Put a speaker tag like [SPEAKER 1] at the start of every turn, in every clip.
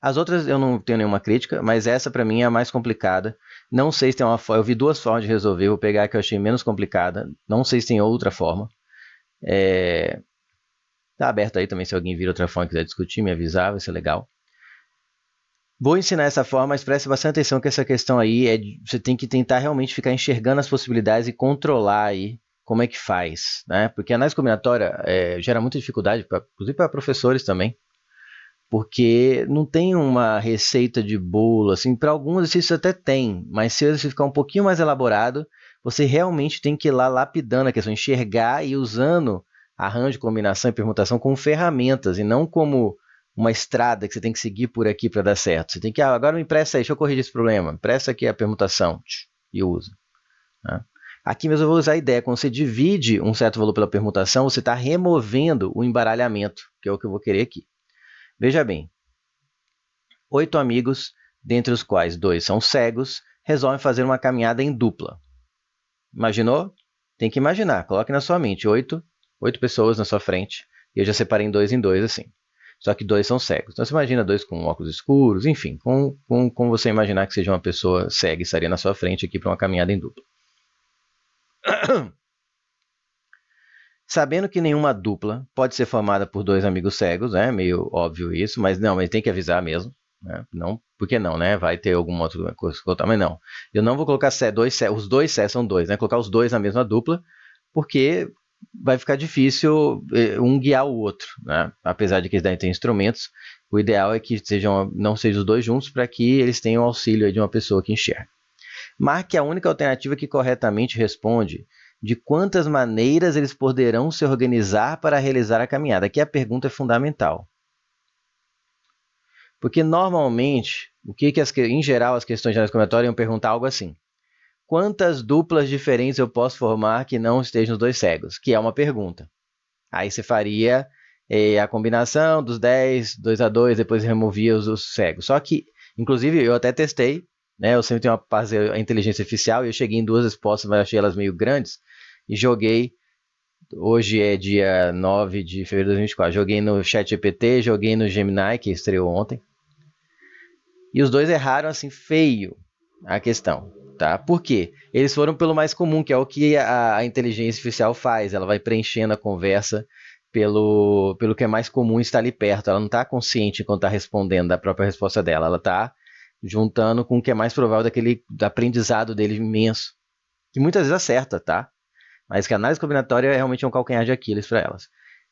[SPEAKER 1] As outras eu não tenho nenhuma crítica, mas essa para mim é a mais complicada. Não sei se tem uma forma. Eu vi duas formas de resolver, vou pegar a que eu achei menos complicada. Não sei se tem outra forma. Tá aberto aí também se alguém vir outra forma e quiser discutir, me avisar, vai ser legal. Vou ensinar essa forma, mas preste bastante atenção que essa questão aí você tem que tentar realmente ficar enxergando as possibilidades e controlar aí como é que faz, né? Porque a análise combinatória gera muita dificuldade, inclusive para professores também, porque não tem uma receita de bolo, assim, para alguns exercícios até tem, mas se o exercício ficar um pouquinho mais elaborado, você realmente tem que ir lá lapidando a questão, enxergar e usando arranjo, combinação e permutação como ferramentas e não como uma estrada que você tem que seguir por aqui para dar certo. Você tem que, agora me empresta aí, deixa eu corrigir esse problema, empresta aqui a permutação e usa. Né? Aqui mesmo eu vou usar a ideia, quando você divide um certo valor pela permutação, você está removendo o embaralhamento, que é o que eu vou querer aqui. Veja bem, 8 amigos, dentre os quais 2 são cegos, resolvem fazer uma caminhada em dupla. Imaginou? Tem que imaginar, coloque na sua mente 8 pessoas na sua frente, e eu já separei em 2 assim. Só que 2 são cegos. Então você imagina 2 com óculos escuros, enfim, como você imaginar que seja uma pessoa cega e estaria na sua frente aqui para uma caminhada em dupla. Sabendo que nenhuma dupla pode ser formada por 2 amigos cegos, é meio óbvio isso, mas não, mas tem que avisar mesmo. Né? Não, por que não, né? Vai ter alguma outra coisa que colocar, mas não. Eu não vou colocar os dois cegos são 2, né? Colocar os 2 na mesma dupla, porque vai ficar difícil um guiar o outro, né? Apesar de que eles devem ter instrumentos, o ideal é que não sejam os 2 juntos para que eles tenham o auxílio de uma pessoa que enxerga. Marque a única alternativa que corretamente responde de quantas maneiras eles poderão se organizar para realizar a caminhada. Aqui a pergunta é fundamental. Porque normalmente, em geral, as questões de análise combinatória iam perguntar algo assim: quantas duplas diferentes eu posso formar que não estejam os 2 cegos? Que é uma pergunta. Aí você faria a combinação dos 10, 2 a 2, depois removia os cegos. Só que, inclusive, eu até testei, né? Eu sempre tenho uma base a inteligência artificial e eu cheguei em 2 respostas, mas achei elas meio grandes e joguei. Hoje é dia 9 de fevereiro de 2024. Joguei no ChatGPT, joguei no Gemini, que estreou ontem. E os 2 erraram assim feio a questão, tá? Por quê? Eles foram pelo mais comum, que é o que a inteligência artificial faz. Ela vai preenchendo a conversa pelo que é mais comum estar ali perto. Ela não está consciente enquanto está respondendo da própria resposta dela. Ela está juntando com o que é mais provável do aprendizado dele imenso. Que muitas vezes acerta, tá? Mas que a análise combinatória é realmente um calcanhar de Aquiles para elas.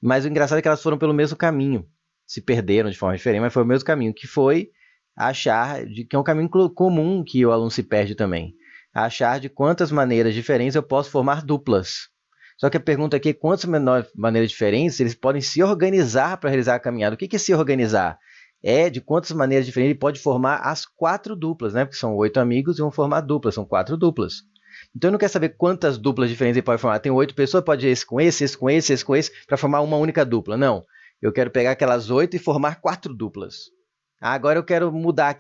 [SPEAKER 1] Mas o engraçado é que elas foram pelo mesmo caminho. Se perderam de forma diferente, mas foi o mesmo caminho, que foi achar, que é um caminho comum que o aluno se perde também. Achar de quantas maneiras diferentes eu posso formar duplas. Só que a pergunta aqui é quantas maneiras diferentes eles podem se organizar para realizar a caminhada. O que é se organizar? É de quantas maneiras diferentes ele pode formar as 4 duplas, né? Porque são 8 amigos e vão formar duplas, são 4 duplas. Então eu não quero saber quantas duplas diferentes ele pode formar. Tem 8 pessoas, pode ir esse com esse, esse com esse, esse com esse, para formar uma única dupla. Não. Eu quero pegar aquelas 8 e formar 4 duplas. Agora eu quero mudar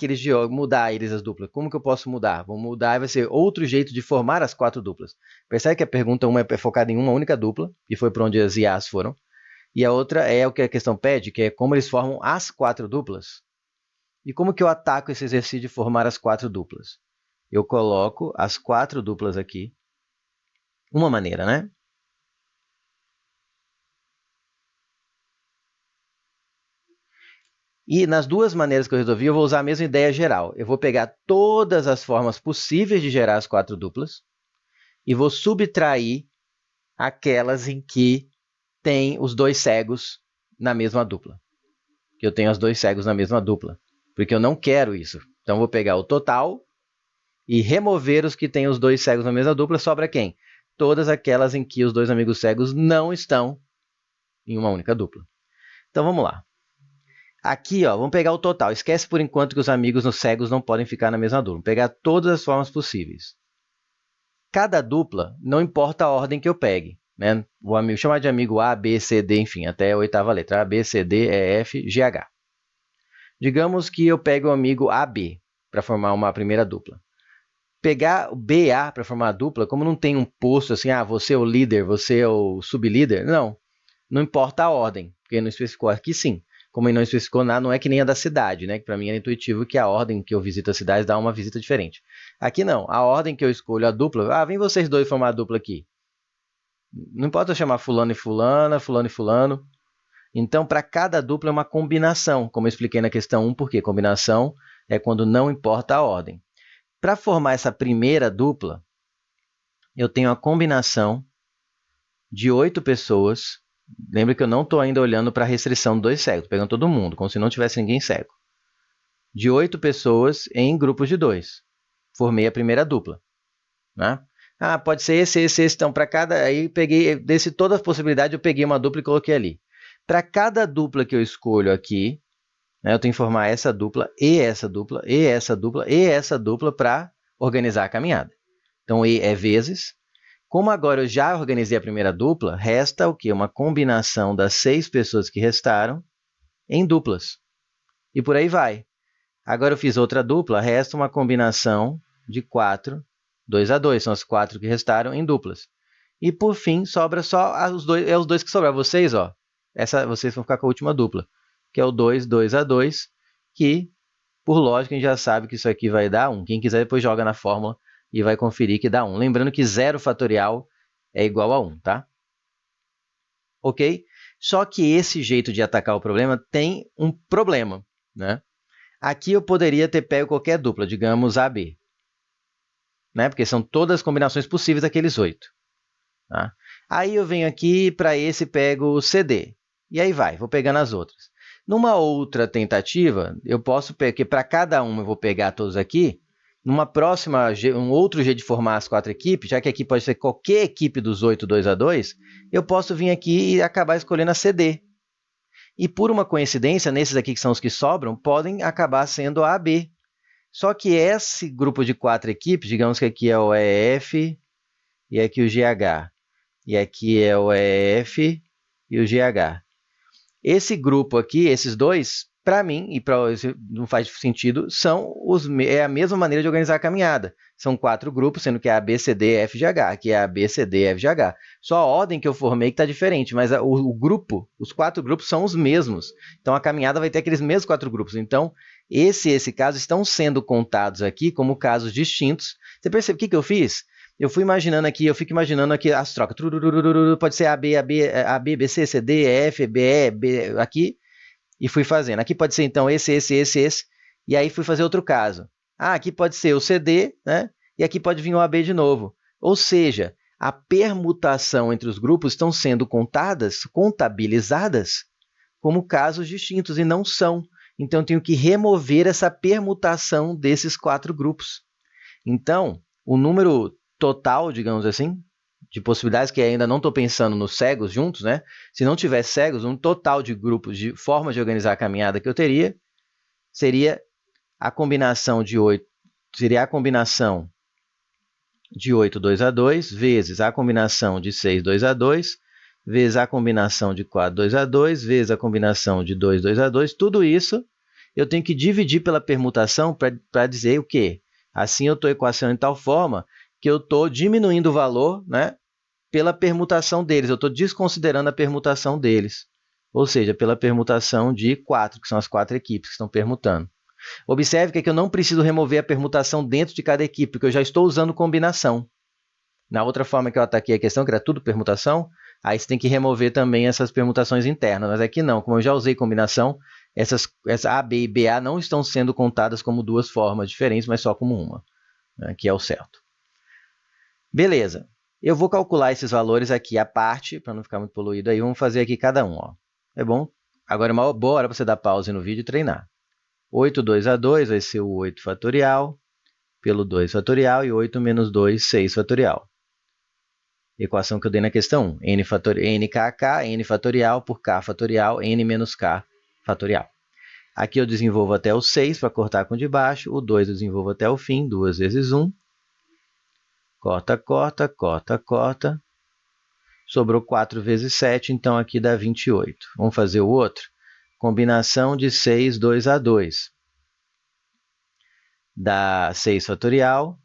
[SPEAKER 1] eles as duplas. Como que eu posso mudar? Vou mudar e vai ser outro jeito de formar as 4 duplas. Percebe que a pergunta 1 é focada em uma única dupla, e foi para onde as IAs foram. E a outra é o que a questão pede, que é como eles formam as 4 duplas. E como que eu ataco esse exercício de formar as 4 duplas? Eu coloco as 4 duplas aqui. Uma maneira, né? E nas 2 maneiras que eu resolvi, eu vou usar a mesma ideia geral. Eu vou pegar todas as formas possíveis de gerar as 4 duplas e vou subtrair aquelas em que tem os 2 cegos na mesma dupla. Que eu tenho os 2 cegos na mesma dupla. Porque eu não quero isso. Então eu vou pegar o total e remover os que têm os 2 cegos na mesma dupla. Sobra quem? Todas aquelas em que os 2 amigos cegos não estão em uma única dupla. Então vamos lá. Aqui, ó, vamos pegar o total. Esquece por enquanto que os amigos nos cegos não podem ficar na mesma dupla. Vamos pegar todas as formas possíveis. Cada dupla, não importa a ordem que eu pegue. Né? O amigo chamar de amigo A, B, C, D, enfim, até a 8ª letra. A, B, C, D, E, F, G, H. Digamos que eu pegue o amigo AB para formar uma primeira dupla. Pegar o BA para formar a dupla, como não tem um posto assim, você é o líder, você é o sublíder, não importa a ordem, porque não especificou aqui sim. como ele não especificou nada, não é que nem a da cidade, né? Que para mim era intuitivo que a ordem que eu visito as cidades dá uma visita diferente. Aqui não, a ordem que eu escolho a dupla, vem vocês dois formar a dupla aqui. Não importa eu chamar fulano e fulana, fulano e fulano. Então, para cada dupla é uma combinação, como eu expliquei na questão 1, porque combinação é quando não importa a ordem. Para formar essa primeira dupla, eu tenho a combinação de 8 pessoas. Lembra que eu não estou ainda olhando para a restrição de 2 cegos, estou pegando todo mundo, como se não tivesse ninguém cego. De 8 pessoas em grupos de 2. Formei a primeira dupla. Né? Pode ser esse. Então, para cada... Aí, desse todas as possibilidades, eu peguei uma dupla e coloquei ali. Para cada dupla que eu escolho aqui, né, eu tenho que formar essa dupla, e essa dupla, e essa dupla, e essa dupla para organizar a caminhada. Então, E é vezes. Como agora eu já organizei a primeira dupla, resta o quê? Uma combinação das 6 pessoas que restaram em duplas. E por aí vai. Agora eu fiz outra dupla, resta uma combinação de 4, 2 a 2, são as 4 que restaram em duplas. E por fim, sobra só os dois que sobraram. Vocês, vocês vão ficar com a última dupla, que é o 2, 2 a 2, que, por lógica, a gente já sabe que isso aqui vai dar 1. Quem quiser depois joga na fórmula e vai conferir que dá 1. Lembrando que 0 fatorial é igual a 1, tá? Ok? Só que esse jeito de atacar o problema tem um problema, né? Aqui eu poderia ter pego qualquer dupla, digamos AB, né? Porque são todas as combinações possíveis daqueles 8. Tá? Aí eu venho aqui para esse pego o CD, e aí vou pegando as outras. Numa outra tentativa, eu posso pegar, que para cada uma eu vou pegar todos aqui, numa próxima, um outro jeito de formar as 4 equipes, já que aqui pode ser qualquer equipe dos 8, 2 a 2, eu posso vir aqui e acabar escolhendo a CD. E por uma coincidência, nesses aqui que são os que sobram, podem acabar sendo a AB. Só que esse grupo de 4 equipes, digamos que aqui é o EF e aqui o GH, e aqui é o EF e o GH. Esse grupo aqui, esses dois, para mim, e para não faz sentido, é a mesma maneira de organizar a caminhada. São 4 grupos, sendo que é A, B, C, D, F, G, H, que é A, B, C, D, F, G, H. Só a ordem que eu formei que está diferente, mas os 4 grupos são os mesmos. Então, a caminhada vai ter aqueles mesmos 4 grupos. Então, esse caso estão sendo contados aqui como casos distintos. Você percebe o que eu fiz? Eu fico imaginando aqui as trocas. Pode ser A, B, B, C, C, D, F, B, E, B, aqui. E fui fazendo. Aqui pode ser, então, esse. E aí fui fazer outro caso. Aqui pode ser o CD, né? E aqui pode vir o AB de novo. Ou seja, a permutação entre os grupos estão sendo contabilizadas como casos distintos e não são. Então, eu tenho que remover essa permutação desses 4 grupos. Então, o número total, digamos assim, de possibilidades, que ainda não estou pensando nos cegos juntos, né? Se não tivesse cegos, um total de grupos, de formas de organizar a caminhada que eu teria, seria a combinação de 8, seria a combinação de 8, 2 a 2, vezes a combinação de 6, 2 a 2, vezes a combinação de 4, 2 a 2, vezes a combinação de 2, 2 a 2, tudo isso eu tenho que dividir pela permutação para dizer o quê? Assim eu estou equacionando de tal forma que eu estou diminuindo o valor, né, pela permutação deles. Eu estou desconsiderando a permutação deles. Ou seja, pela permutação de 4, que são as 4 equipes que estão permutando. Observe que aqui eu não preciso remover a permutação dentro de cada equipe, porque eu já estou usando combinação. Na outra forma que eu ataquei a questão, que era tudo permutação, aí você tem que remover também essas permutações internas. Mas aqui não, como eu já usei combinação, essa A, B e BA não estão sendo contadas como 2 formas diferentes, mas só como uma, né, que é o certo. Beleza. Eu vou calcular esses valores aqui à parte, para não ficar muito poluído aí. Vamos fazer aqui cada um. É bom? Agora é uma boa hora para você dar pause no vídeo e treinar. 8, 2 a 2 vai ser o 8 fatorial, pelo 2 fatorial, e 8 menos 2, 6 fatorial. Equação que eu dei na questão 1. NKK, n fatorial por k fatorial, n menos k fatorial. Aqui eu desenvolvo até o 6 para cortar com de baixo. O 2 eu desenvolvo até o fim, 2 vezes 1. Corta, corta, corta, corta. Sobrou 4 vezes 7, então aqui dá 28. Vamos fazer o outro? Combinação de 6, 2 a 2. Dá 6 fatorial,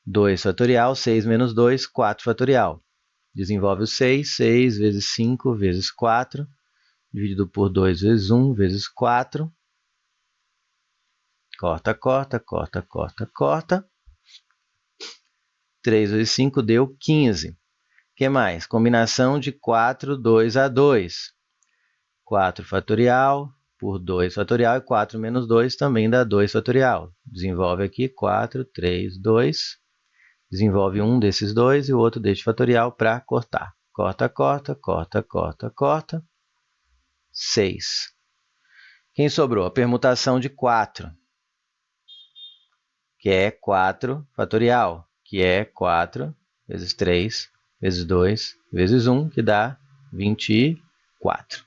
[SPEAKER 1] 2 fatorial, 6 menos 2, 4 fatorial. Desenvolve o 6, 6 vezes 5 vezes 4, dividido por 2 vezes 1 vezes 4. Corta, corta, corta, corta, corta. 3 vezes 5 deu 15. O que mais? Combinação de 4, 2 a 2. 4 fatorial por 2 fatorial e 4 menos 2 também dá 2 fatorial. Desenvolve aqui 4, 3, 2. Desenvolve um desses dois e o outro deste fatorial para cortar. Corta, corta, corta, corta, corta. 6. Quem sobrou? A permutação de 4, que é 4 fatorial, que é 4 vezes 3 vezes 2 vezes 1, que dá 24.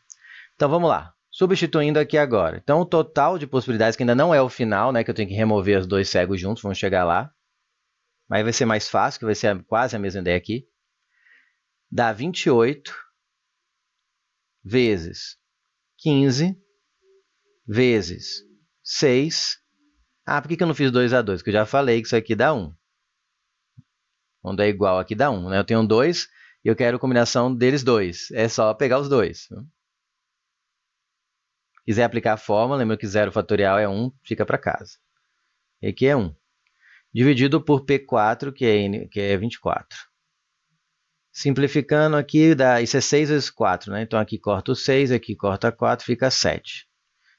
[SPEAKER 1] Então, vamos lá. Substituindo aqui agora. Então, o total de possibilidades, que ainda não é o final, né, que eu tenho que remover os dois cegos juntos, vamos chegar lá. Mas vai ser mais fácil, que vai ser quase a mesma ideia aqui. Dá 28 vezes 15 vezes 6. Ah, por que eu não fiz 2 a 2? Porque eu já falei que isso aqui dá 1. Quando é igual aqui dá 1, né? Eu tenho 2 e eu quero a combinação deles dois. É só pegar os dois. Quiser aplicar a fórmula, lembra que 0 fatorial é 1, fica para casa. E aqui é 1. Dividido por P4, que é 24. Simplificando aqui, isso é 6 vezes 4, né? Então aqui corta o 6, aqui corta 4, fica 7.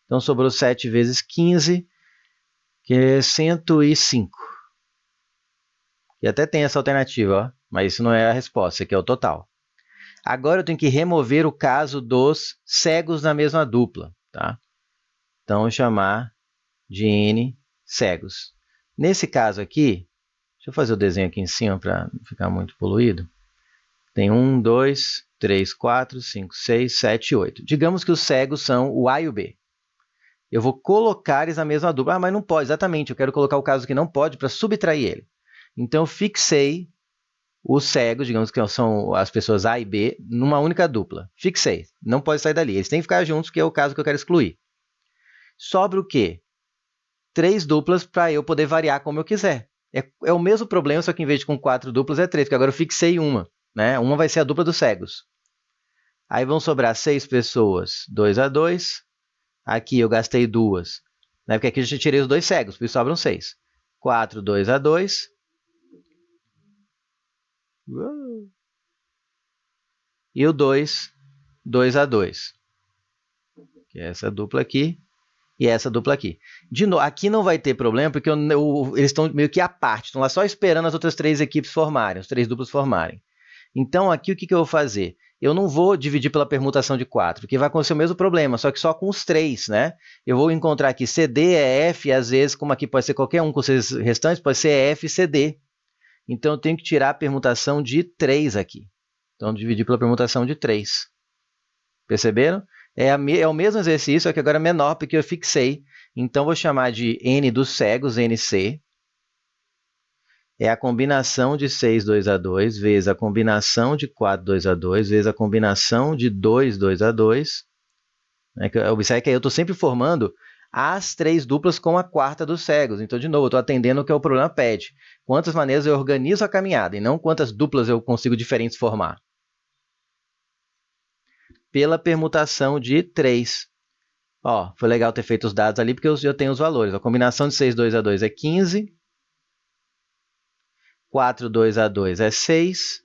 [SPEAKER 1] Então sobrou 7 vezes 15, que é 105. E até tem essa alternativa, ó, mas isso não é a resposta, isso aqui é o total. Agora eu tenho que remover o caso dos cegos na mesma dupla, tá? Então, vou chamar de N cegos. Nesse caso aqui, deixa eu fazer o desenho aqui em cima para não ficar muito poluído. Tem 1, 2, 3, 4, 5, 6, 7, 8. Digamos que os cegos são o A e o B. Eu vou colocar eles na mesma dupla. Ah, mas não pode, exatamente. Eu quero colocar o caso que não pode para subtrair ele. Então, eu fixei os cegos, digamos que são as pessoas A e B, numa única dupla. Fixei. Não pode sair dali. Eles têm que ficar juntos, que é o caso que eu quero excluir. Sobra o quê? 3 duplas para eu poder variar como eu quiser. É o mesmo problema, só que em vez de com 4 duplas é 3, porque agora eu fixei uma. Né? Uma vai ser a dupla dos cegos. Aí vão sobrar 6 pessoas, 2 a 2. Aqui eu gastei 2, né? Porque aqui eu já tirei os 2 cegos, por isso sobram 6. 4, 2 a 2. E o 2, 2 a 2. Que é essa dupla aqui e essa dupla aqui. De novo, aqui não vai ter problema, porque eles estão meio que à parte. Estão lá só esperando as outras 3 equipes formarem, as 3 duplas formarem. Então, aqui o que eu vou fazer? Eu não vou dividir pela permutação de 4, porque vai acontecer o mesmo problema, só que só com os 3, né? Eu vou encontrar aqui CD, EF, e às vezes, como aqui pode ser qualquer um com os restantes, pode ser EF e CD. Então, eu tenho que tirar a permutação de 3 aqui. Então, dividir pela permutação de 3. Perceberam? É o mesmo exercício, só que agora é menor, porque eu fixei. Então, vou chamar de N dos cegos, NC. É a combinação de 6, 2 a 2, vezes a combinação de 4, 2 a 2, vezes a combinação de 2, 2 a 2. Observe que aí eu estou sempre formando as 3 duplas com a quarta dos cegos. Então, de novo, eu estou atendendo o que o problema pede. Quantas maneiras eu organizo a caminhada, e não quantas duplas eu consigo diferentes formar. Pela permutação de 3. Ó, foi legal ter feito os dados ali, porque eu tenho os valores. A combinação de 6, 2 a 2 é 15. 4, 2 a 2 é 6.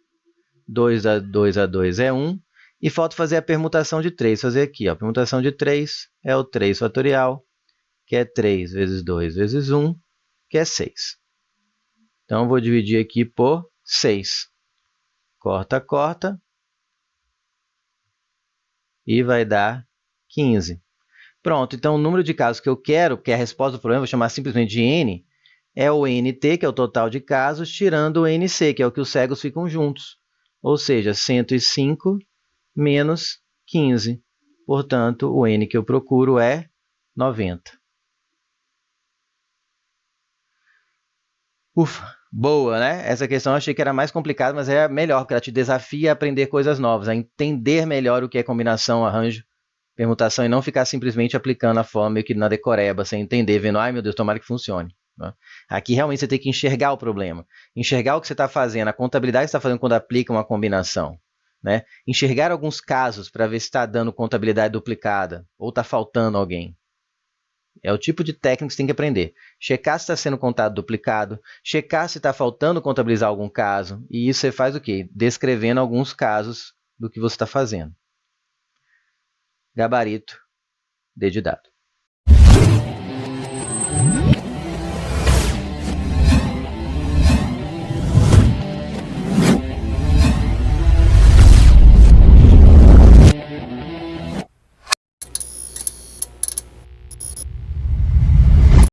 [SPEAKER 1] 2 a 2 a 2 é 1. E falta fazer a permutação de 3. Fazer aqui, ó. A permutação de 3 é o 3 fatorial, que é 3 vezes 2 vezes 1, que é 6. Então, eu vou dividir aqui por 6. Corta, corta. E vai dar 15. Pronto, então o número de casos que eu quero, que é a resposta do problema, vou chamar simplesmente de N, é o NT, que é o total de casos, tirando o NC, que é o que os cegos ficam juntos. Ou seja, 105 menos 15. Portanto, o N que eu procuro é 90. Ufa, boa, né? Essa questão eu achei que era mais complicada, mas é melhor, porque ela te desafia a aprender coisas novas, a entender melhor o que é combinação, arranjo, permutação, e não ficar simplesmente aplicando a fórmula meio que na decoreba, sem entender, vendo, ai meu Deus, tomara que funcione. Né? Aqui realmente você tem que enxergar o problema, enxergar o que você está fazendo, a contabilidade que você está fazendo quando aplica uma combinação. né? Enxergar alguns casos para ver se está dando contabilidade duplicada ou está faltando alguém. É o tipo de técnica que você tem que aprender. Checar se está sendo contado duplicado, checar se está faltando contabilizar algum caso, e isso você faz o quê? Descrevendo alguns casos do que você está fazendo. Gabarito, D de dado.